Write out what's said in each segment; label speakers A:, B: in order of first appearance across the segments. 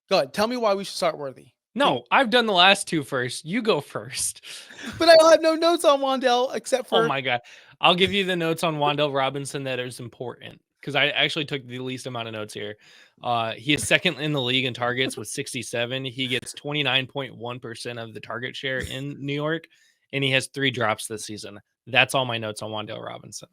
A: Go ahead. Tell me why we should start Worthy.
B: No, I've done the last two first. You go first.
A: But I have no notes on Wan'Dale except
B: Oh
A: for
B: my God. I'll give you the notes on Wan'Dale Robinson that is important because I actually took the least amount of notes here. He is second in the league in targets with 67. He gets 29.1% of the target share in New York, and he has 3 drops this season. That's all my notes on Wan'Dale Robinson.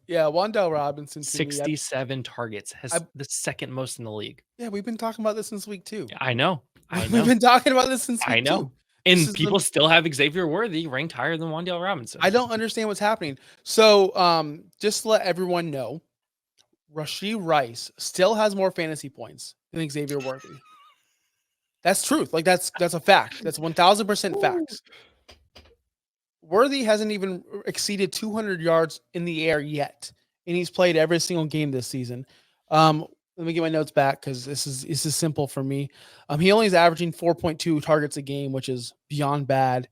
A: Wan'Dale Robinson to me.
B: 67 targets,
A: I,
B: has the second most in the league.
A: yeah, we've been talking about this since week 2.
B: I know.
A: We've been talking about this since
B: I
A: week 2.
B: know.
A: This
B: And
A: is
B: people still have Xavier Worthy ranked higher than Wan'Dale Robinson.
A: I don't understand what's happening. So, just to let everyone know, Rashee Rice still has more fantasy points than Xavier Worthy. That's truth. Like that's a fact. That's 1000% facts. Worthy hasn't even exceeded 200 yards in the air yet, and he's played every single game this season. Let me get my notes back because this is simple for me. He only is averaging 4.2 targets a game, which is beyond bad.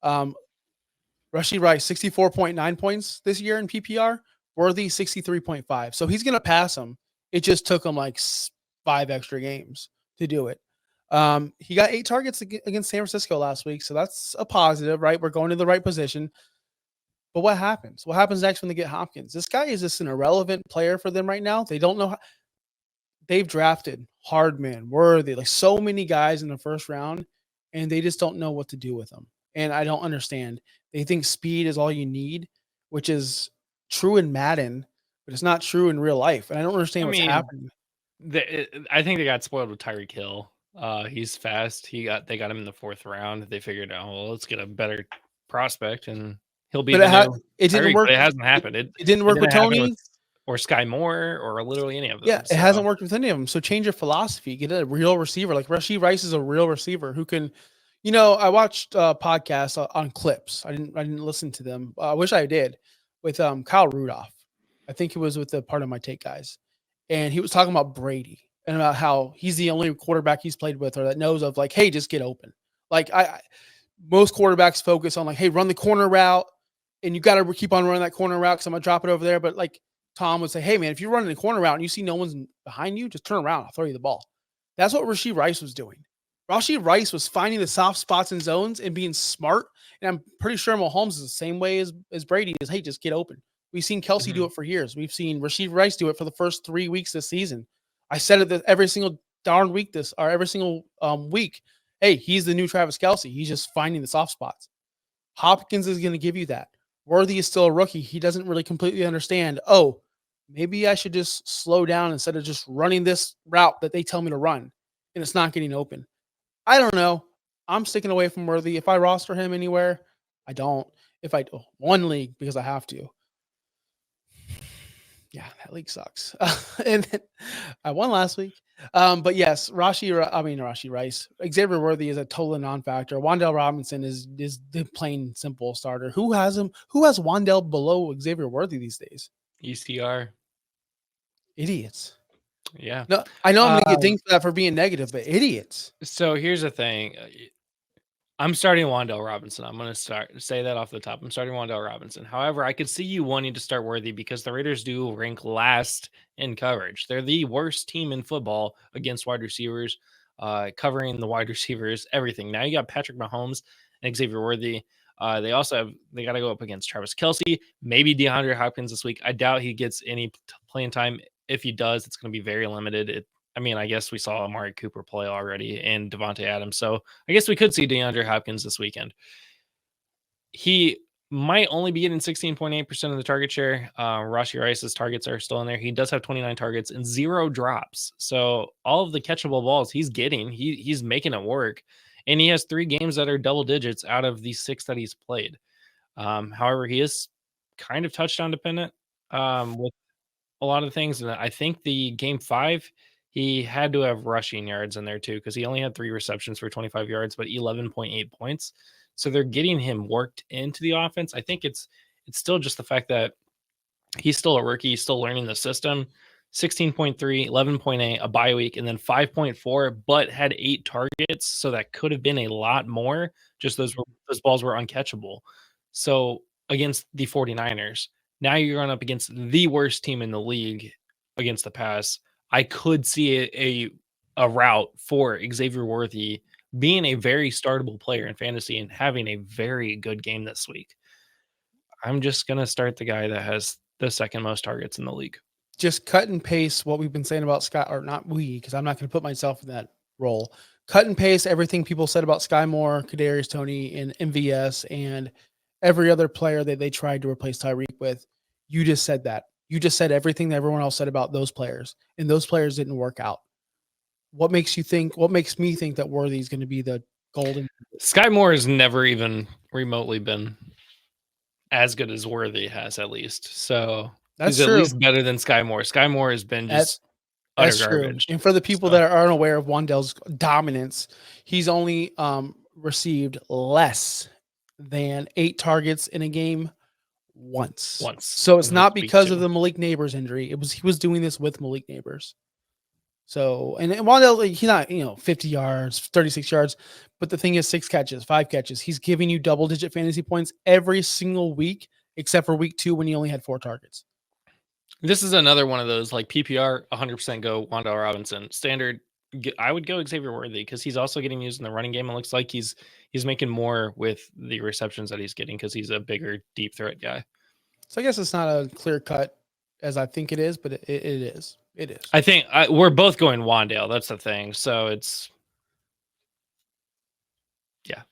A: Rashee Rice 64.9 points this year in PPR. Worthy 63.5. So he's gonna pass him. It just took him like 5 extra games to do it. He got 8 targets against San Francisco last week, so that's a positive, right? We're going to the right position. But what happens? What happens next when they get Hopkins? This guy is just an irrelevant player for them right now. They don't know how. They've drafted Hardman, Worthy, like so many guys in the first round, and they just don't know what to do with them. And I don't understand. They think speed is all you need, which is true in Madden, but it's not true in real life. And I don't understand what's happening.
B: I think they got spoiled with Tyreek Hill. He's fast. They got him in the 4th round. They figured out, well, let's get a better prospect and he'll be
A: But
B: the new
A: it didn't
B: Tyreek,
A: work.
B: but it hasn't happened.
A: It didn't work with Tony.
B: Or Sky Moore or literally any of them.
A: Yeah, it hasn't worked with any of them. So change your philosophy. Get a real receiver. Like Rashee Rice is a real receiver who can, I watched podcasts on clips. I didn't listen to them. I wish I did with Kyle Rudolph. I think it was with the part of my take guys. And he was talking about Brady and about how he's the only quarterback he's played with or that knows of like, hey, just get open. Like most quarterbacks focus on like, hey, run the corner route and you got to keep on running that corner route because I'm gonna drop it over there. But like Tom would say, hey, man, if you're running a corner route and you see no one's behind you, just turn around. I'll throw you the ball. That's what Rashee Rice was doing. Rashee Rice was finding the soft spots and zones and being smart. And I'm pretty sure Mahomes is the same way as Brady is, hey, just get open. We've seen Kelsey do it for years. We've seen Rashee Rice do it for the first 3 weeks this season. I said it every single darn week every single week. Hey, he's the new Travis Kelsey. He's just finding the soft spots. Hopkins is going to give you that. Worthy is still a rookie. He doesn't really completely understand, oh, maybe I should just slow down instead of just running this route that they tell me to run and it's not getting open. I don't know. I'm sticking away from Worthy. If I roster him anywhere, I don't. If I one league because I have to. Yeah, that league sucks. And then I won last week. But yes, Rashee Rice. Xavier Worthy is a total non-factor. Wan'Dale Robinson is the plain simple starter. Who has him? Who has Wan'Dale below Xavier Worthy these days?
B: ECR.
A: Idiots.
B: Yeah.
A: No, I know I'm going to get dinged for that for being negative, but idiots.
B: So here's the thing. I'm starting Wan'Dale Robinson. I'm going to say that off the top. I'm starting Wan'Dale Robinson. However, I could see you wanting to start Worthy because the Raiders do rank last in coverage. They're the worst team in football against wide receivers, covering the wide receivers, everything. Now you got Patrick Mahomes and Xavier Worthy. They got to go up against Travis Kelsey, maybe DeAndre Hopkins this week. I doubt he gets any playing time. If he does, it's going to be very limited. I guess we saw Amari Cooper play already and Devontae Adams. So I guess we could see DeAndre Hopkins this weekend. He might only be getting 16.8% of the target share. Rashee Rice's targets are still in there. He does have 29 targets and 0 drops. So all of the catchable balls he's getting, he's making it work. And he has 3 games that are double digits out of the 6 that he's played. However, he is kind of touchdown dependent with a lot of things. And I think the game 5, he had to have rushing yards in there too, because he only had 3 receptions for 25 yards, but 11.8 points. So they're getting him worked into the offense. I think it's still just the fact that he's still a rookie. He's still learning the system. 16.3, 11.8, a bye week, and then 5.4, but had 8 targets. So that could have been a lot more. Just those balls were uncatchable. So against the 49ers, now you're going up against the worst team in the league against the pass. I could see a a route for Xavier Worthy being a very startable player in fantasy and having a very good game this week. I'm just going to start the guy that has the second most targets in the league.
A: Just cut and paste what we've been saying about Sky, or not we, because I'm not going to put myself in that role. Cut and paste everything people said about Sky Moore, Kadarius Toney, and MVS, and every other player that they tried to replace Tyreek with. You just said that. You just said everything that everyone else said about those players, and those players didn't work out. What makes you think? What makes me think that Worthy is going to be the golden?
B: Sky Moore has never even remotely been as good as Worthy has, at least. So
A: That's
B: he's
A: true.
B: at least better than Sky Moore. Sky Moore has been just utter garbage.
A: And for the people that are unaware of Wan'Dale's dominance, he's only received less than 8 targets in a game once. So it's not because of the Malik Neighbors injury. He was doing this with Malik Neighbors. So, and Wan'Dale, he's not, 50 yards, 36 yards, but the thing is 6 catches, 5 catches. He's giving you double-digit fantasy points every single week, except for week 2 when he only had 4 targets.
B: This is another one of those, like, PPR, 100% go Wan'Dale Robinson. Standard, I would go Xavier Worthy because he's also getting used in the running game. It looks like he's making more with the receptions that he's getting because he's a bigger, deep threat guy.
A: So I guess it's not a clear cut as I think it is, but it is. It is.
B: I think we're both going Wan'Dale. That's the thing. So it's, yeah.